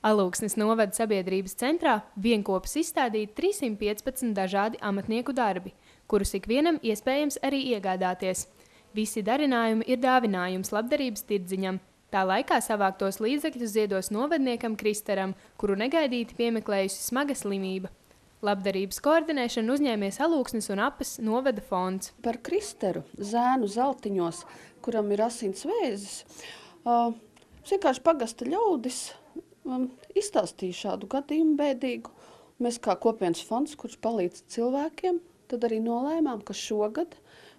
Alūksnes novada sabiedrības centrā vienkopus izstādīti 315 dažādi amatnieku darbi, kurus ikvienam iespējams arī iegādāties. Visi darinājumi ir dāvinājums labdarības tirdziņam. Tā laikā savāktos līdzekļus ziedos novadniekam Kristaram, kuru negaidīti piemeklējusi smaga slimība. Labdarības koordinēšanu uzņēmies Alūksnes un Apas novada fonds. Par Kristaru zēnu Zeltiņos, kuram ir asins vēzis, vienkārši pagasta ļaudis izstāstīja šādu gadījumu bēdīgu. Mēs kā kopienas fonds, kurš palīdz cilvēkiem, tad arī nolēmām, ka šogad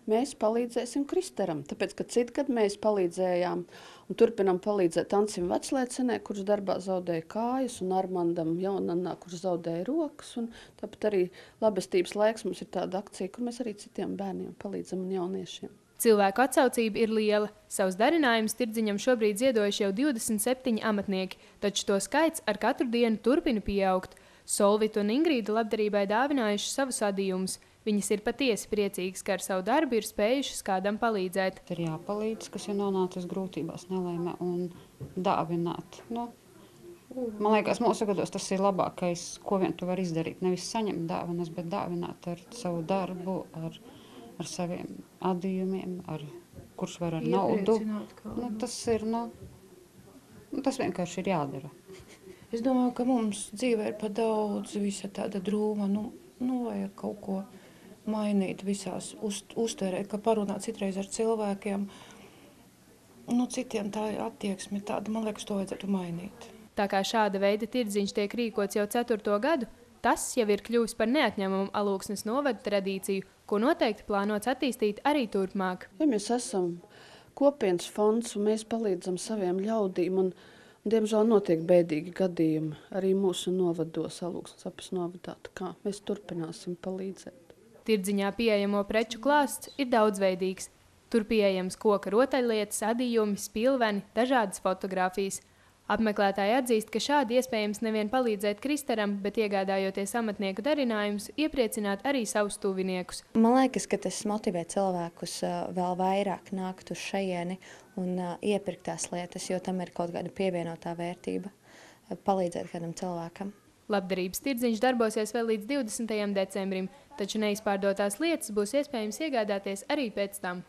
mēs palīdzēsim Kristaram. Tāpēc, ka citgad mēs palīdzējām un turpinām palīdzēt Ancim Veclēcenē, kurš darbā zaudēja kājas, un Armandam Jaunannā, kurš zaudēja rokas. Un tāpat arī labestības laiks mums ir tāda akcija, kur mēs arī citiem bērniem palīdzam un jauniešiem. Cilvēku atsaucība ir liela. Savus darinājumus tirdziņam šobrīd ziedojuši jau 27 amatnieki, taču to skaits ar katru dienu turpina pieaugt. Solvita un Ingrīda labdarībai dāvinājuši savus adījumus. Viņas ir patiesi priecīgas, ka ar savu darbu ir spējušas kādam palīdzēt. Ir jāpalīdz, kas ir nonācis grūtībās, nelēmē, un dāvināt. Man liekas, mūsu gados tas ir labākais, ko vien tu vari izdarīt. Nevis saņemt dāvanas, bet dāvināt ar savu darbu, ar saviem adījumiem, kurš var ar naudu. Tas vienkārši ir jādara. Es domāju, ka mums dzīvē ir pa daudz, visa tāda drūma, vajag kaut ko mainīt visās uztverē, ka parunā citreiz ar cilvēkiem. Citiem tā attieksme tāda, man liekas, to vajadzētu mainīt. Tā kā šāda veida tirdziņš tiek rīkots jau 4. gadu, tas jau ir kļuvis par neatņemumu Alūksnes novada tradīciju, ko noteikti plānots attīstīt arī turpmāk. Ja mēs esam kopienas fonds un mēs palīdzam saviem ļaudīm, un diemžēl notiek bēdīgi gadījumi arī mūsu novados, Alūksnes Apas novadā, tā kā mēs turpināsim palīdzēt. Tirdziņā pieejamo preču klāsts ir daudzveidīgs. Tur pieejams koka rotaļlietas, adījumi, spilveni, dažādas fotogrāfijas. Apmeklētāji atzīst, ka šādi iespējams nevien palīdzēt Kristaram, bet iegādājoties amatnieku darinājumus, iepriecināt arī savus tuviniekus. Man liekas, ka tas motivē cilvēkus vēl vairāk nākt uz šajieni un iepirkt tās lietas, jo tam ir kaut kāda pievienotā vērtība palīdzēt kādam cilvēkam. Labdarības tirdziņš darbosies vēl līdz 20. decembrim, taču neizpārdotās lietas būs iespējams iegādāties arī pēc tam.